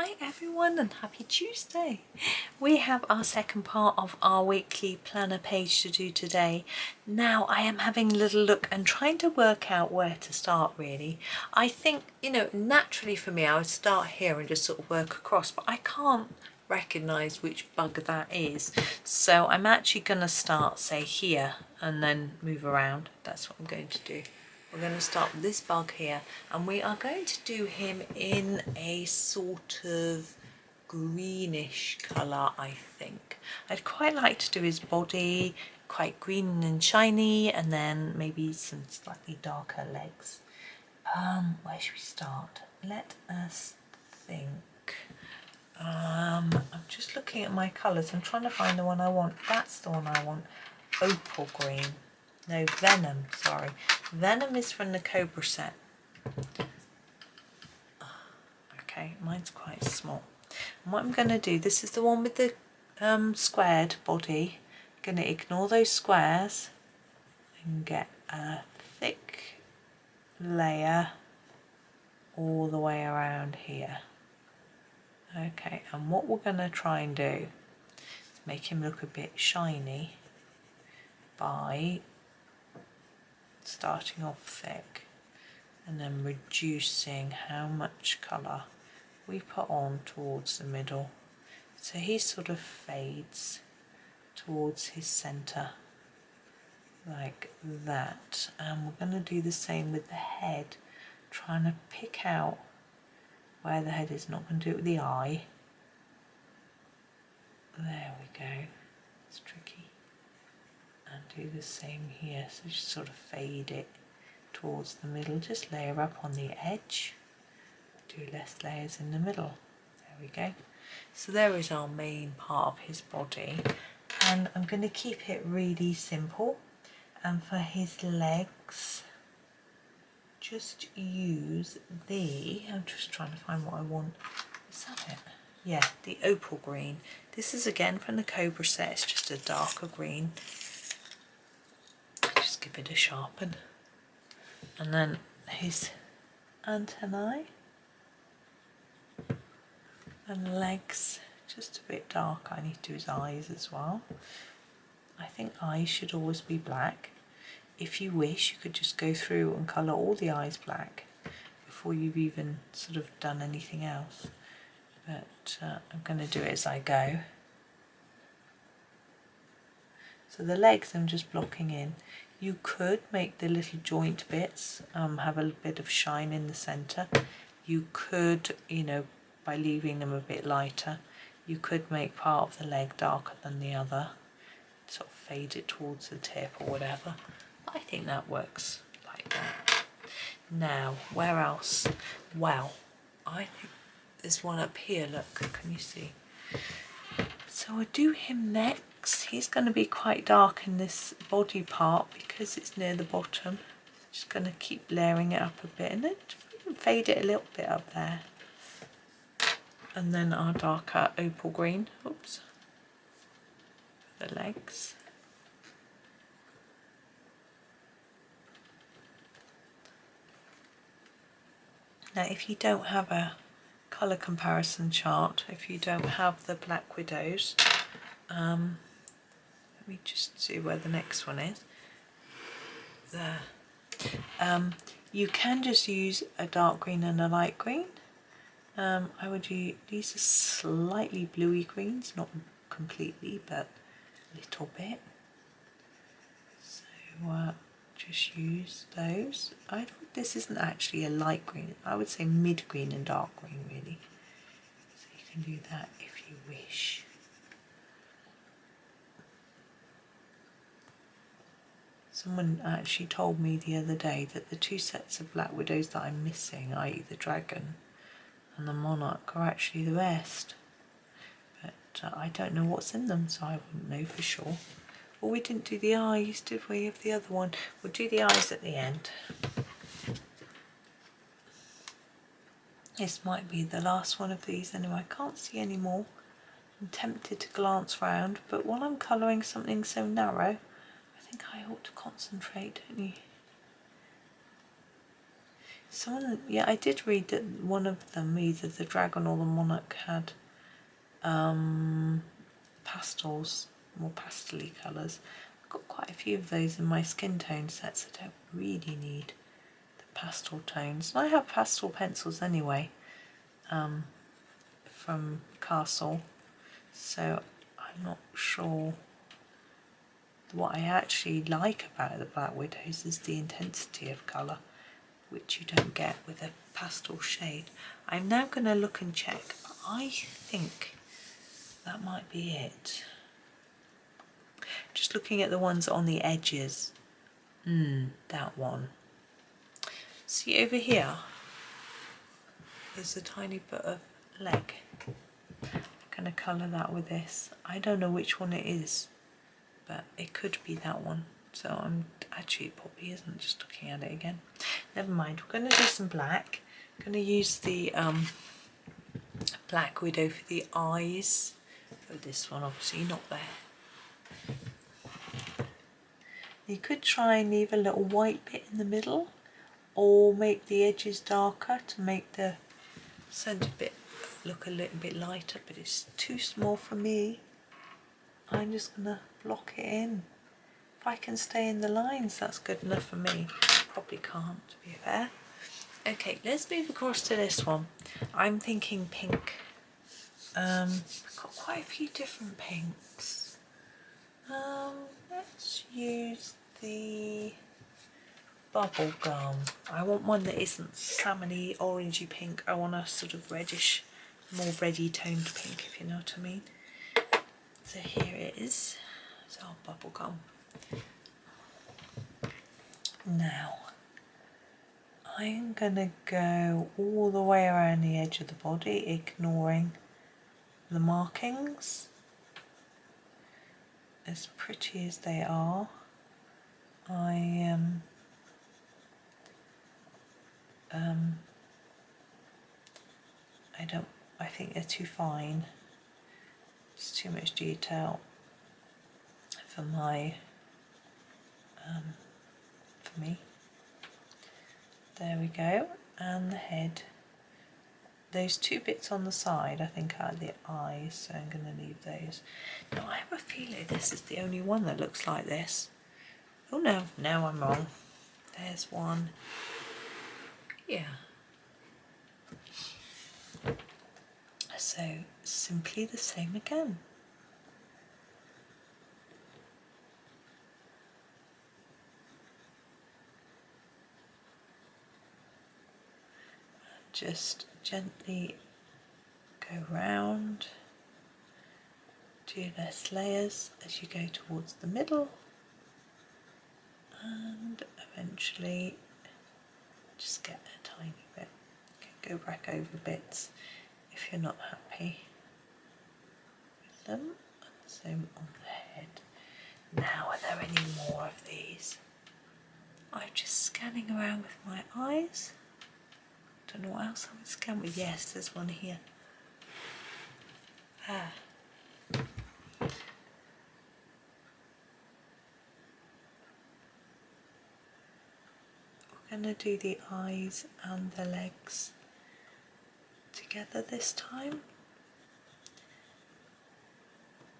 Hi everyone and happy Tuesday. We have our second part of our weekly planner page to do today. Now I am having a little look and trying to work out where to start really. I think, naturally for me I would start here and just sort of work across, but I can't recognise which bug that is. So I'm actually going to start say here and then move around. That's what I'm going to do. We're going to start with this bug here and we are going to do him in a sort of greenish colour, I think. I'd quite like to do his body quite green and shiny and then maybe some slightly darker legs. Where should we start? Let us think. I'm just looking at my colours. I'm trying to find the one I want. That's the one I want. Opal green. No, venom, sorry. Venom is from the Cobra set. Okay, mine's quite small. And what I'm going to do, this is the one with the squared body. I'm going to ignore those squares and get a thick layer all the way around here. Okay, and what we're going to try and do is make him look a bit shiny by starting off thick and then reducing how much colour we put on towards the middle, so he sort of fades towards his centre like that. And we're going to do the same with the head, trying to pick out where the head is. Not going to do it with the eye. There we go, it's tricky. And do the same here, so just sort of fade it towards the middle, just layer up on the edge, do less layers in the middle. There we go. So there is our main part of his body, and I'm going to keep it really simple. And for his legs, just use I'm just trying to find what I want. Is that it? Yeah, the opal green. This is again from the Cobra set, it's just a darker green. Just give it a sharpen. And then his antennae and legs, just a bit dark. I need to do his eyes as well. I think eyes should always be black. If you wish, you could just go through and colour all the eyes black before you've even sort of done anything else. But I'm going to do it as I go. So the legs I'm just blocking in. You could make the little joint bits have a bit of shine in the centre. You could, by leaving them a bit lighter, you could make part of the leg darker than the other, sort of fade it towards the tip or whatever. I think that works like that. Now, where else? Well, I think there's one up here, look, can you see? So I'll do him next. He's going to be quite dark in this body part because it's near the bottom. Just going to keep layering it up a bit and then fade it a little bit up there. And then our darker opal green, oops, for the legs. Now if you don't have a colour comparison chart, if you don't have the Black Widows, let me just see where the next one is. There. You can just use a dark green and a light green. I would use, these are slightly bluey greens, not completely, but a little bit. So just use those. This isn't actually a light green. I would say mid green and dark green really. So you can do that if you wish. Someone actually told me the other day that the two sets of Black Widows that I'm missing, i.e. the dragon and the monarch, are actually the best. But I don't know what's in them, so I wouldn't know for sure. Well, we didn't do the eyes, did we, of the other one? We'll do the eyes at the end. This might be the last one of these anyway. I can't see any more. I'm tempted to glance round, but while I'm colouring something so narrow, I think I ought to concentrate, don't you? Yeah, I did read that one of them, either the dragon or the monarch, had pastels, more pastel-y colours. I've got quite a few of those in my skin tone sets. I don't really need the pastel tones. And I have pastel pencils anyway, from Castle, so I'm not sure. What I actually like about the Black Widows is the intensity of colour, which you don't get with a pastel shade. I'm now going to look and check, but I think that might be it. Just looking at the ones on the edges. That one. See over here? There's a tiny bit of leg. I'm going to colour that with this. I don't know which one it is, but it could be that one. So actually it probably isn't, just looking at it again. Never mind, we're going to do some black. I'm going to use the Black Widow for the eyes. For this one, obviously not there. You could try and leave a little white bit in the middle, or make the edges darker to make the centre bit look a little bit lighter, but it's too small for me. I'm just going to block it in. If I can stay in the lines, that's good enough for me. Probably can't, to be fair. Okay, let's move across to this one. I'm thinking pink. I've got quite a few different pinks. Let's use the bubblegum. I want one that isn't salmony, orangey pink. I want a sort of reddish, more reddy toned pink, if you know what I mean. So here it is. It's our bubblegum. Now, I'm gonna go all the way around the edge of the body, ignoring the markings. As pretty as they are, I think they're too fine. It's too much detail for for me. There we go, and the head. Those two bits on the side I think are the eyes, so I'm going to leave those. Now I have a feeling this is the only one that looks like this. Oh no, I'm wrong. There's one. Yeah. So simply the same again. Just gently go round, do less layers as you go towards the middle, and eventually just get a tiny bit. Go back over bits if you're not happy with them, and the same on the head. Now, are there any more of these? I'm just scanning around with my eyes. Don't know what else I would scan with. Yes, there's one here. We're going to do the eyes and the legs together this time.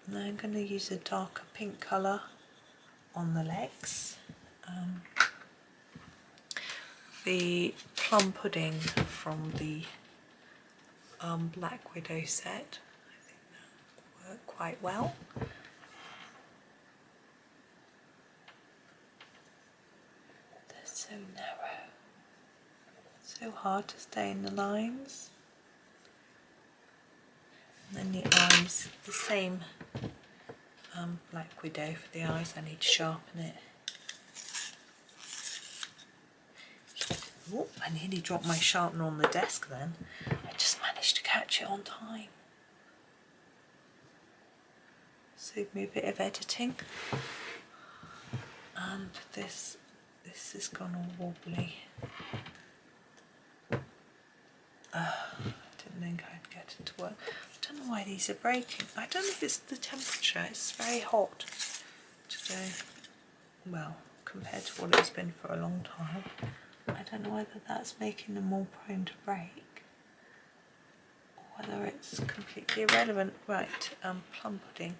And I'm going to use a darker pink colour on the legs. The plum pudding from the Black Widow set. I think that will work quite well. They're so narrow. So hard to stay in the lines. And then the eyes, the same Black Widow for the eyes. I need to sharpen it. Oh, I nearly dropped my sharpener on the desk then. I just managed to catch it on time. Saved me a bit of editing. And this has gone all wobbly. Didn't think I'd get it to work. I don't know why these are breaking. I don't know if it's the temperature. It's very hot today. Well, compared to what it's been for a long time. I don't know whether that's making them more prone to break or whether it's completely irrelevant. Right, plum pudding.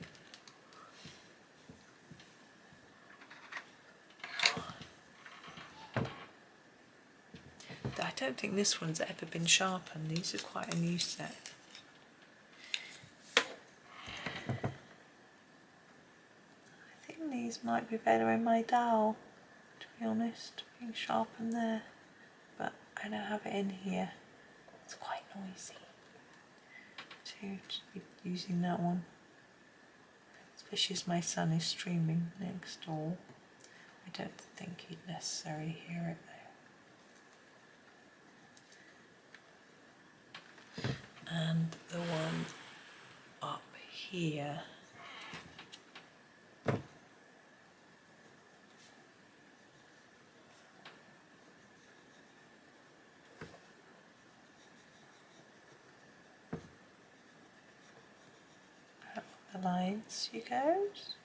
I don't think this one's ever been sharpened. These are quite a new set. I think these might be better in my dowel, to be honest, being sharpened there. But I don't have it in here. It's quite noisy to be using that one, especially as my son is streaming next door. I don't think he'd necessarily hear it though. And the one up here, up the lines she goes.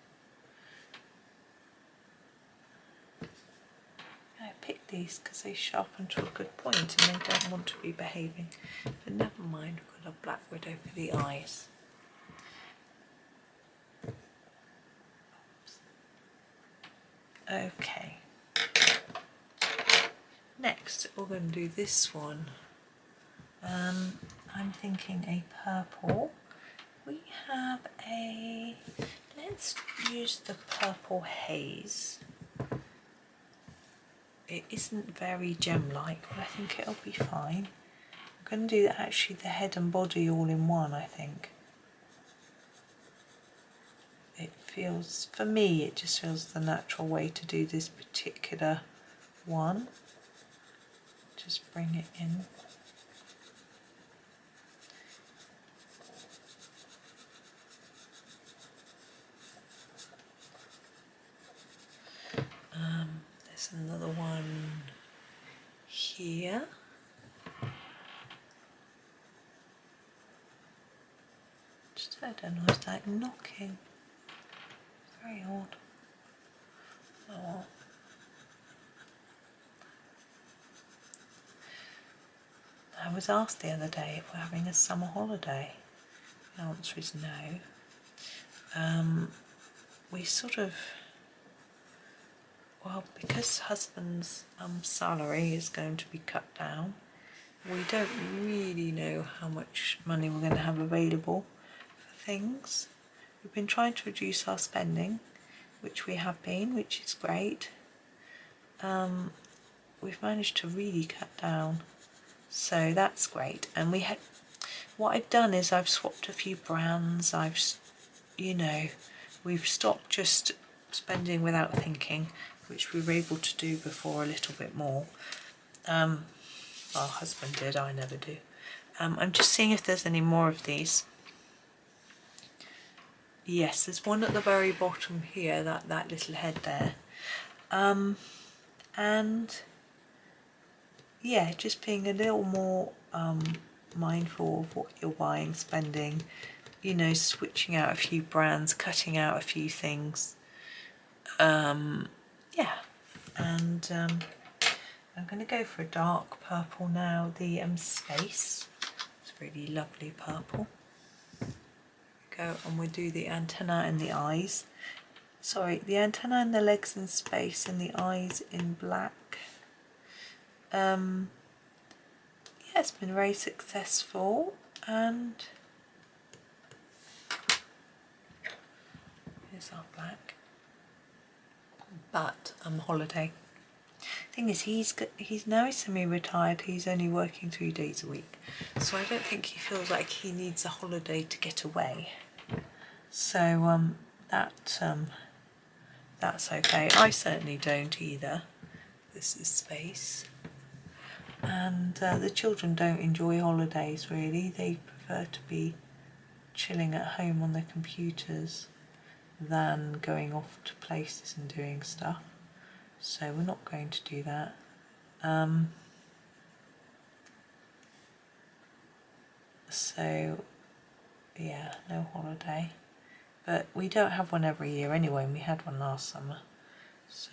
I picked these because they sharpen to a good point and they don't want to be behaving. But never mind, we've got a black widow for the eyes. Okay. Next, we're going to do this one. I'm thinking a purple. We have a, let's use the purple haze. It isn't very gem-like, but I think it'll be fine. I'm going to do actually the head and body all in one, I think. It feels, for me, it just feels the natural way to do this particular one. Just bring it in. There's another one here. Just I don't know, it's like knocking. Very odd. Oh well. I was asked the other day if we're having a summer holiday. The answer is no. We sort of, well, because husband's salary is going to be cut down, we don't really know how much money we're going to have available for things. We've been trying to reduce our spending, which we have been, which is great. We've managed to really cut down, so that's great. And we had, what I've done is I've swapped a few brands. We've stopped just spending without thinking, which we were able to do before a little bit more. Our husband did, I never do. I'm just seeing if there's any more of these. Yes, there's one at the very bottom here, that little head there. And yeah, just being a little more mindful of what you're buying, spending, switching out a few brands, cutting out a few things. Yeah, and I'm going to go for a dark purple now, the Space. It's really lovely purple. Go, and we'll do the antenna and the eyes. Sorry, the antenna and the legs in space and the eyes in black. Yeah, it's been very successful, and here's our black. But holiday. Thing is, he's now semi-retired. He's only working 3 days a week, so I don't think he feels like he needs a holiday to get away. So that's okay. I certainly don't either. This is space, and the children don't enjoy holidays really. They prefer to be chilling at home on their computers than going off to places and doing stuff. So we're not going to do that. So yeah, no holiday. But we don't have one every year anyway, and we had one last summer. So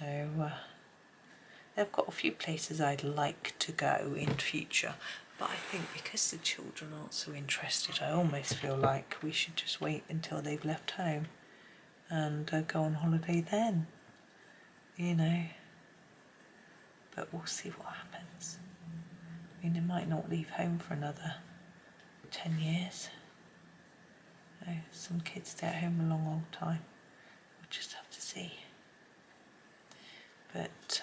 They've got a few places I'd like to go in future, but I think because the children aren't so interested, I almost feel like we should just wait until they've left home and go on holiday then, you know. But we'll see what happens. I mean, they might not leave home for another 10 years. You know, some kids stay at home a long, long time. We'll just have to see. But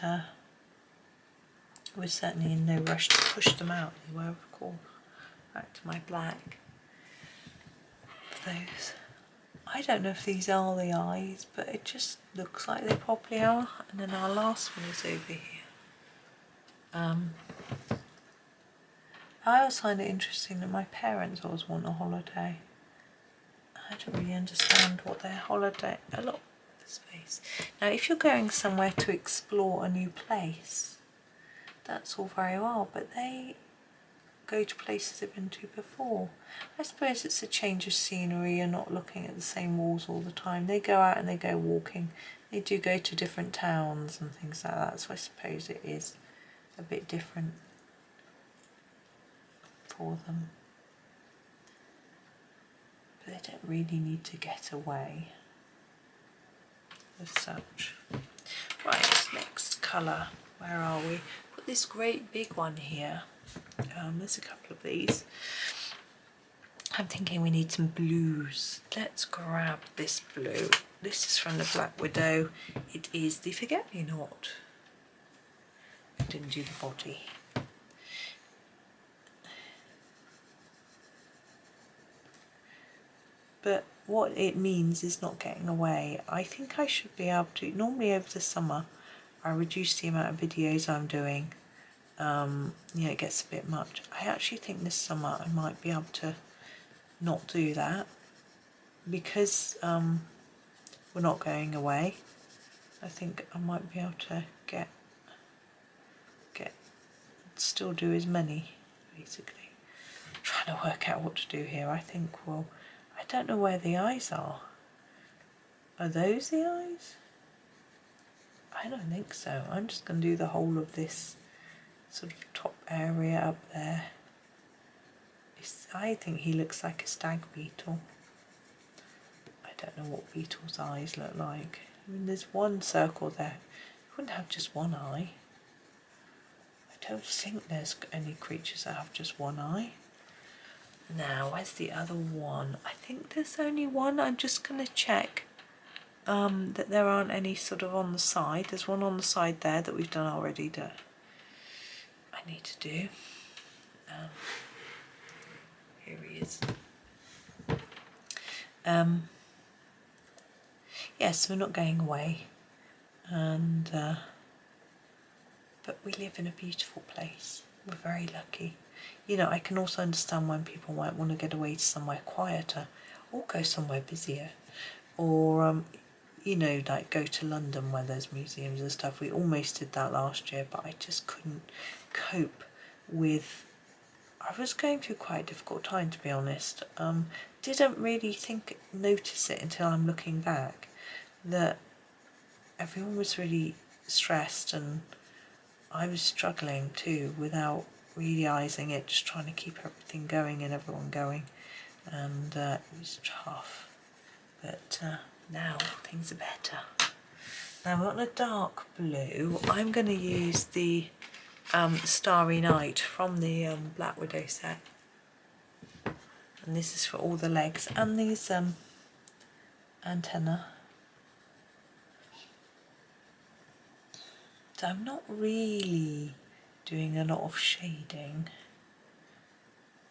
we're certainly in no rush to push them out. They were, of course. Back to my black. Those. I don't know if these are the eyes, but it just looks like they probably are. And then our last one is over here. I always find it interesting that my parents always want a holiday. I don't really understand what their holiday... A lot of space. Now, if you're going somewhere to explore a new place, that's all very well, but they go to places they've been to before. I suppose it's a change of scenery. You're not looking at the same walls all the time. They go out and they go walking. They do go to different towns and things like that, so I suppose it is a bit different for them. But they don't really need to get away as such. Right, next colour. Where are we? Got this great big one here. There's a couple of these. I'm thinking we need some blues. Let's grab this blue. This is from the Black Widow. It is the Forget-Me-Not. I didn't do the body. But what it means is not getting away. I think I should be able to, normally over the summer, I reduce the amount of videos I'm doing. Yeah, it gets a bit much. I actually think this summer I might be able to not do that because we're not going away. I think I might be able to still do as many, basically. I'm trying to work out what to do here. I think, well, I don't know where the eyes are. Are those the eyes? I don't think so. I'm just going to do the whole of this sort of top area up there. I think he looks like a stag beetle. I don't know what beetle's eyes look like. I mean, there's one circle there. You wouldn't have just one eye. I don't think there's any creatures that have just one eye. Now, where's the other one? I think there's only one. I'm just going to check that there aren't any sort of on the side. There's one on the side there that we've done already that I need to do. Here he is. Yes, we're not going away, and but we live in a beautiful place. We're very lucky. You know, I can also understand when people might want to get away to somewhere quieter or go somewhere busier, or you know, like go to London where there's museums and stuff. We almost did that last year, but I just couldn't cope with... I was going through quite a difficult time, to be honest. Didn't really notice it until I'm looking back, that everyone was really stressed and I was struggling too without realising it, just trying to keep everything going and everyone going, and it was tough. But now things are better. Now we're on a dark blue. I'm going to use the Starry Night from the Black Widow set, and this is for all the legs and these antenna. So I'm not really doing a lot of shading.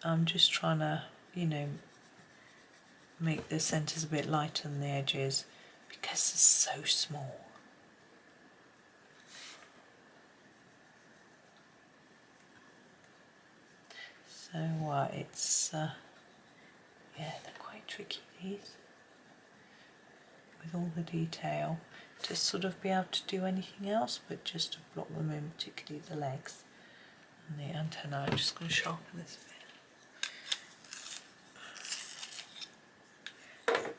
I'm just trying to, you know, make the centres a bit lighter than the edges because it's so small. So it's, yeah, they're quite tricky, these, with all the detail, to sort of be able to do anything else but just to block them in, particularly the legs and the antenna. I'm just going to sharpen this a bit.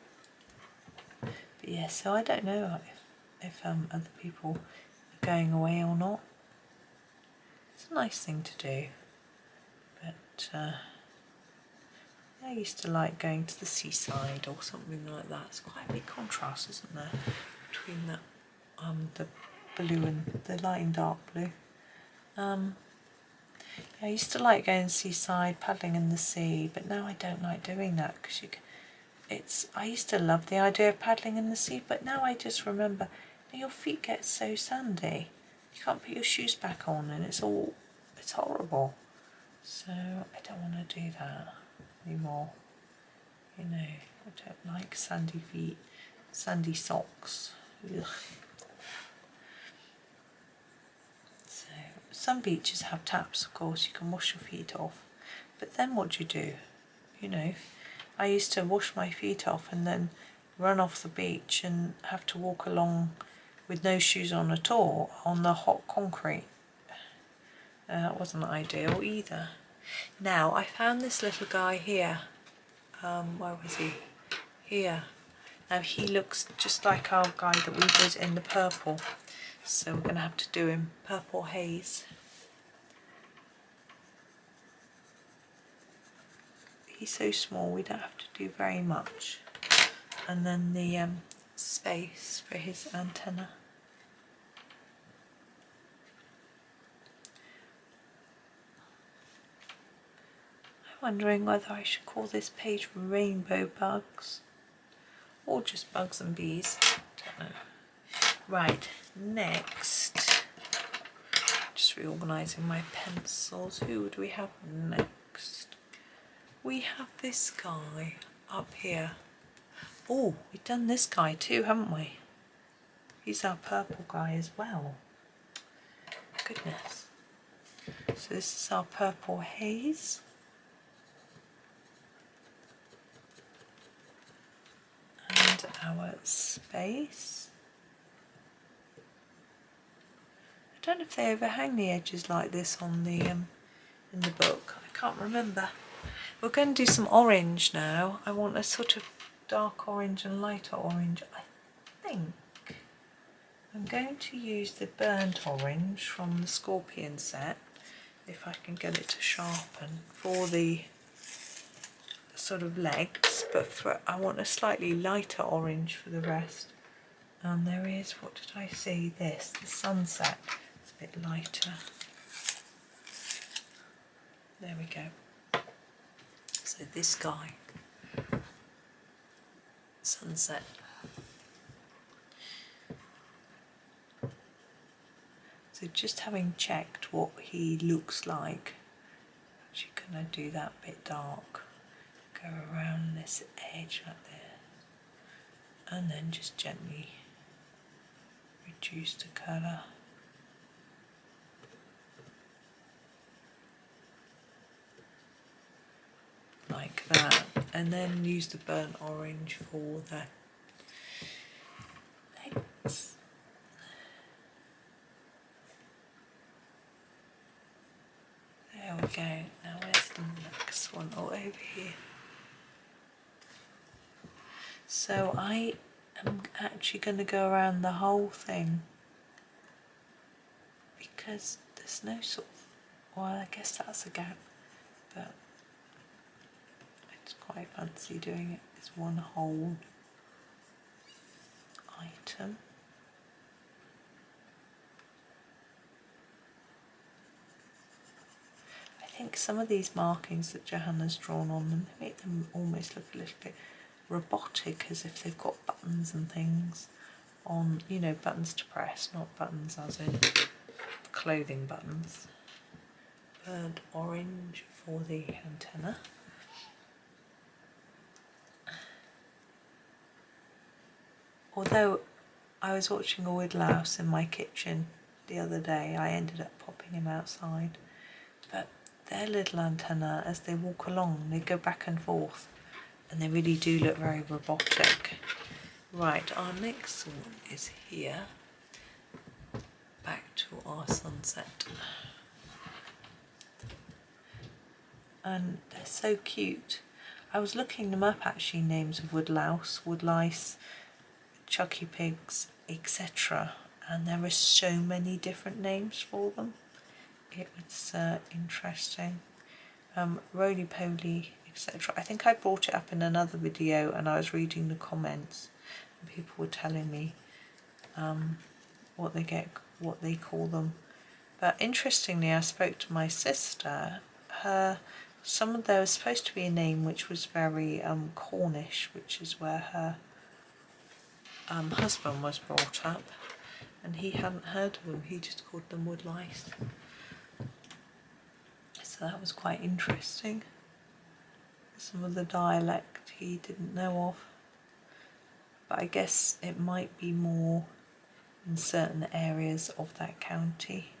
But yeah, so I don't know if other people are going away or not. It's a nice thing to do, but I used to like going to the seaside or something like that. It's quite a big contrast, isn't there, between that the blue and the light and dark blue. I used to like going to the seaside, paddling in the sea, but now I don't like doing that because I used to love the idea of paddling in the sea, but now I just remember your feet get so sandy. You can't put your shoes back on and it's horrible. So I don't want to do that anymore. You know, I don't like sandy feet, sandy socks. Ugh. So some beaches have taps, of course, you can wash your feet off. But then what do you do? You know, I used to wash my feet off and then run off the beach and have to walk along with no shoes on at all on the hot concrete. That wasn't ideal either. Now I found this little guy here. Where was he? Here. Now he looks just like our guy that we did in the purple. So we're going to have to do him purple haze. He's so small we don't have to do very much. And then the space for his antenna. I'm wondering whether I should call this page Rainbow Bugs or just Bugs and Bees. Don't know. Right, next, just reorganising my pencils. Who would we have next? We have this guy up here. Oh, we've done this guy too, haven't we? He's our purple guy as well. Goodness. So this is our purple haze. And our space. I don't know if they overhang the edges like this on the in the book. I can't remember. We're going to do some orange now. I want a sort of dark orange and lighter orange. I think I'm going to use the burnt orange from the Scorpion set, if I can get it to sharpen, for the sort of legs, but I want a slightly lighter orange for the rest. And there is, what did I see? This, the sunset. It's a bit lighter. There we go. So this guy, sunset. So just having checked what he looks like, actually can I do that bit dark? Go around this edge like this, and then just gently reduce the colour. Like that, and then use the burnt orange for the legs. There we go. Now where's the next one? Oh, over here. So I am actually going to go around the whole thing because there's no sort of, well, I guess that's a gap, but it's quite fancy doing it as one whole item. I think some of these markings that Johanna's drawn on them, they make them almost look a little bit robotic, as if they've got buttons and things on, you know, buttons to press, not buttons as in clothing buttons. Burnt orange for the antenna. Although I was watching a woodlouse in my kitchen the other day, I ended up popping him outside, but their little antenna, as they walk along, they go back and forth, and they really do look very robotic. Right, our next one is here. Back to our sunset. And they're so cute. I was looking them up actually, names of woodlouse, woodlice, chucky pigs, etc. And there are so many different names for them. it was interesting. Roly-poly, etc. I think I brought it up in another video and I was reading the comments and people were telling me what they call them. But interestingly, I spoke to my sister. There was supposed to be a name which was very Cornish, which is where her husband was brought up, and he hadn't heard of them. He just called them woodlice. So that was quite interesting. Some of the dialect he didn't know of, but I guess it might be more in certain areas of that county.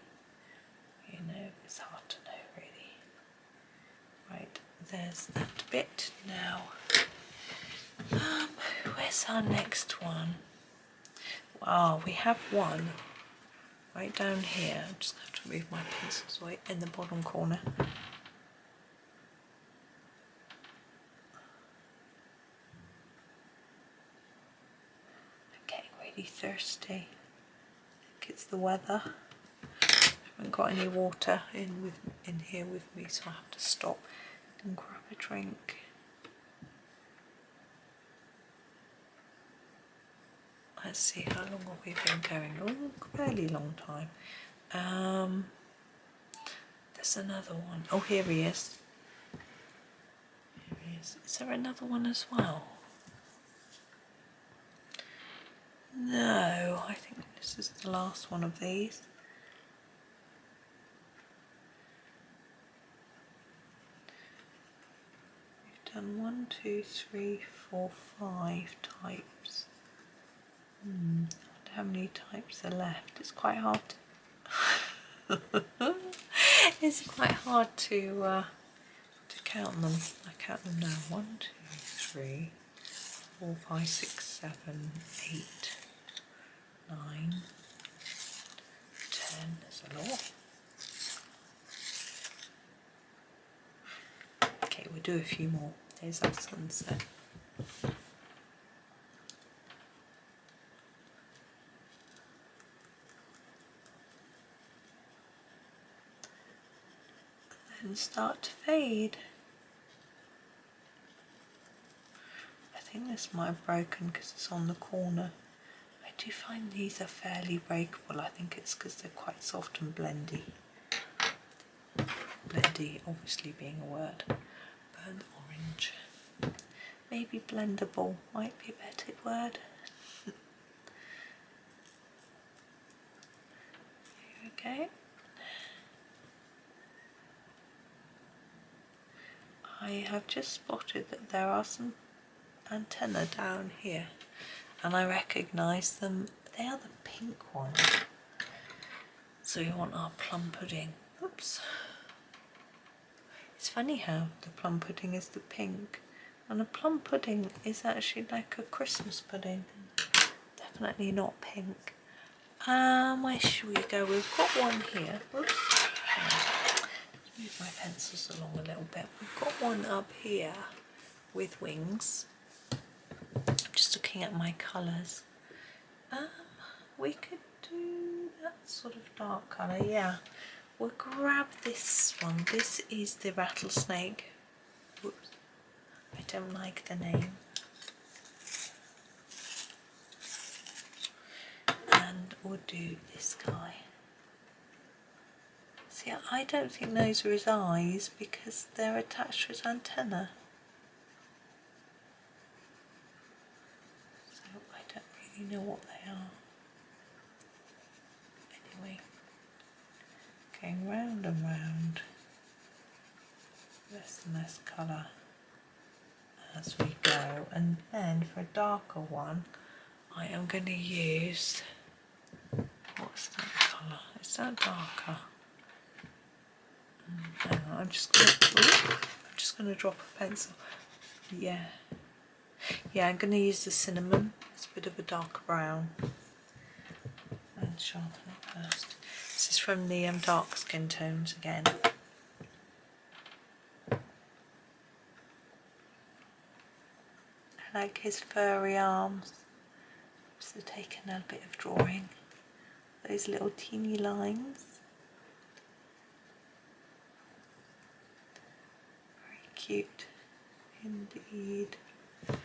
You know, it's hard to know really. Right, there's that bit now. Where's our next one? Oh, we have one right down here. I'm just going to move my pencils away in the bottom corner. I'm getting really thirsty. I think it's the weather. I haven't got any water in here with me, so I have to stop and grab a drink. Let's see, how long have we been going? Oh, a fairly long time. There's another one. Oh, here he is. Here he is. Is there another one as well? No, I think this is the last one of these. We've done 1, 2, 3, 4, 5 types. I wonder how many types are left. It's quite hard to it's quite hard to count them. I count them now. 1, 2, 3, 4, 5, 6, 7, 8, 9, 10. There's a lot. Okay, we'll do a few more. There's our sunset. And start to fade. I think this might have broken because it's on the corner. I do find these are fairly breakable. I think it's because they're quite soft and blendy. Blendy obviously being a word. Burnt orange. Maybe blendable might be a better word. Here we go. I have just spotted that there are some antennae down here and I recognise them. They are the pink ones. So we want our plum pudding. Oops. It's funny how the plum pudding is the pink and a plum pudding is actually like a Christmas pudding. Definitely not pink. Where should we go? We've got one here. Oops. Move my pencils along a little bit. We've got one up here with wings. I'm just looking at my colours. We could do that sort of dark colour, yeah. We'll grab this one. This is the rattlesnake. Whoops. I don't like the name. And we'll do this guy. See, I don't think those are his eyes because they're attached to his antenna. So I don't really know what they are. Anyway, going round and round, less and less colour as we go. And then for a darker one, I am going to use, what's that colour? Is that darker? Hang on, I'm just going to drop a pencil. Yeah, I'm going to use the cinnamon. It's a bit of a dark brown. And sharpen it first. This is from the dark skin tones again. I like his furry arms. So taking a bit of drawing. Those little teeny lines. cute indeed. We've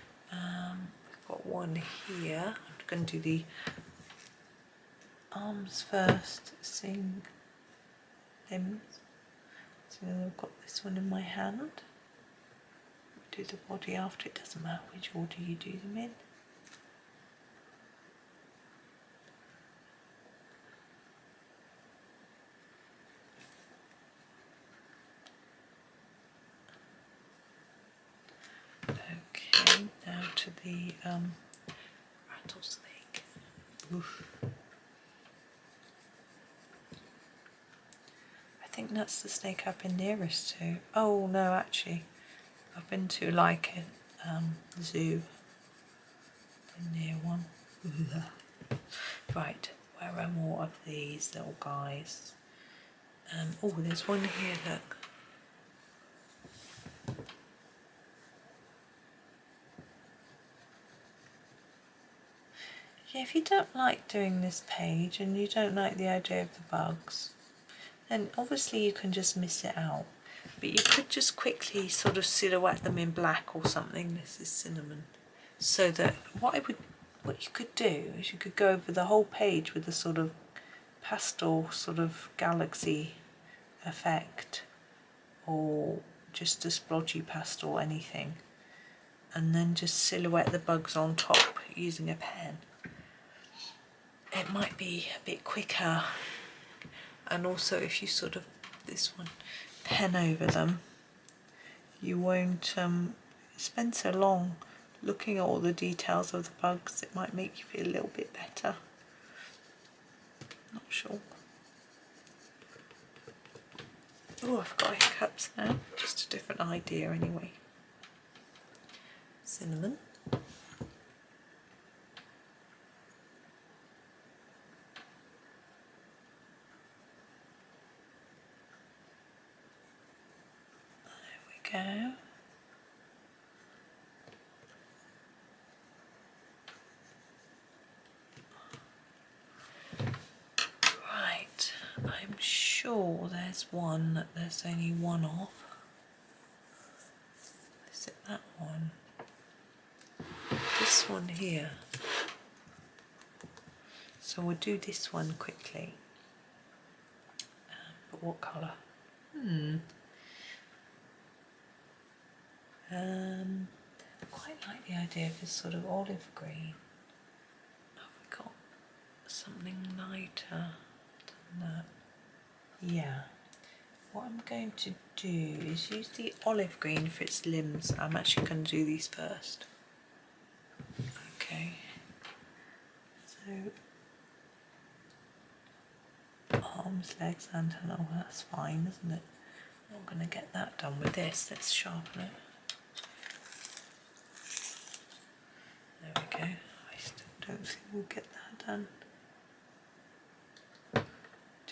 got one here. I'm going to do the arms first, sing limbs. So I've got this one in my hand. Do the body after, it doesn't matter which order you do them in. Okay, now to the rattlesnake. Oof. I think that's the snake I've been nearest to. Oh no, actually, I've been to like a zoo. The near one. Right, where are more of these little guys? Oh, there's one here, look. Yeah, if you don't like doing this page and you don't like the idea of the bugs, then obviously you can just miss it out. But you could just quickly sort of silhouette them in black or something. This is cinnamon. So that what you could do is you could go over the whole page with a sort of pastel sort of galaxy effect, or just a splodgy pastel, anything, and then just silhouette the bugs on top using a pen. It might be a bit quicker, and also if you sort of this one pen over them, you won't spend so long looking at all the details of the bugs. It might make you feel a little bit better. Not sure. Oh, I've got hiccups now. Just a different idea anyway. Cinnamon. Go. Right, I'm sure there's one that there's only one of. Is it that one? This one here. So we'll do this one quickly. But what colour? I quite like the idea of this sort of olive green. Have we got something lighter than that? Yeah. What I'm going to do is use the olive green for its limbs. I'm actually going to do these first. Okay. So arms, legs, and oh, that's fine, isn't it? I'm not going to get that done with this. Let's sharpen it. There we go. I still don't think we'll get that done.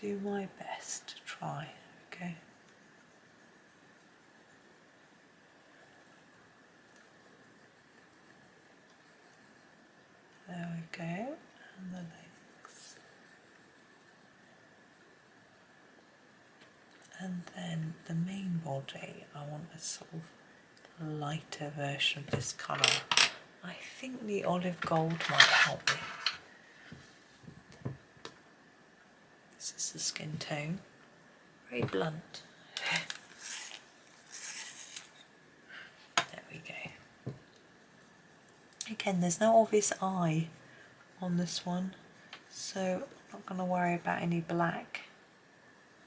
Do my best to try. Okay. There we go. And the legs. And then the main body, I want a sort of lighter version of this colour. I think the olive gold might help me. This is the skin tone. Very blunt. There we go. Again, there's no obvious eye on this one, so I'm not going to worry about any black.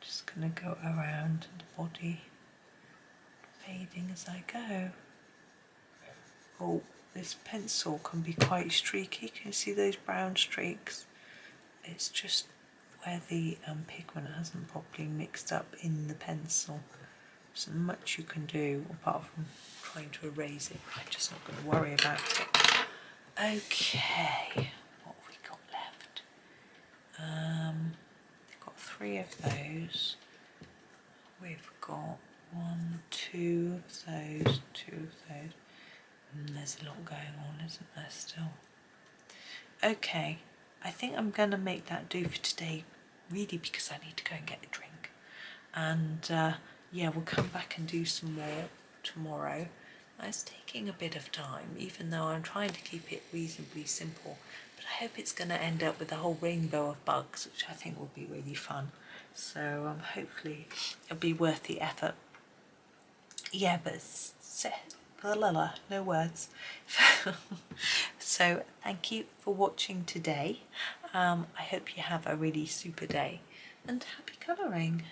Just going to go around the body, fading as I go. Oh, this pencil can be quite streaky. Can you see those brown streaks? It's just where the pigment hasn't properly mixed up in the pencil. There's not much you can do apart from trying to erase it. I'm just not going to worry about it. Okay, what have we got left? We've got 3 of those. We've got 1, 2 of those, 2 of those. And there's a lot going on, isn't there, still? Okay, I think I'm going to make that do for today, really, because I need to go and get a drink. And yeah, we'll come back and do some more tomorrow. It's taking a bit of time, even though I'm trying to keep it reasonably simple, but I hope it's going to end up with a whole rainbow of bugs, which I think will be really fun. So hopefully it'll be worth the effort. Yeah, but no words. So thank you for watching today. I hope you have a really super day and happy colouring.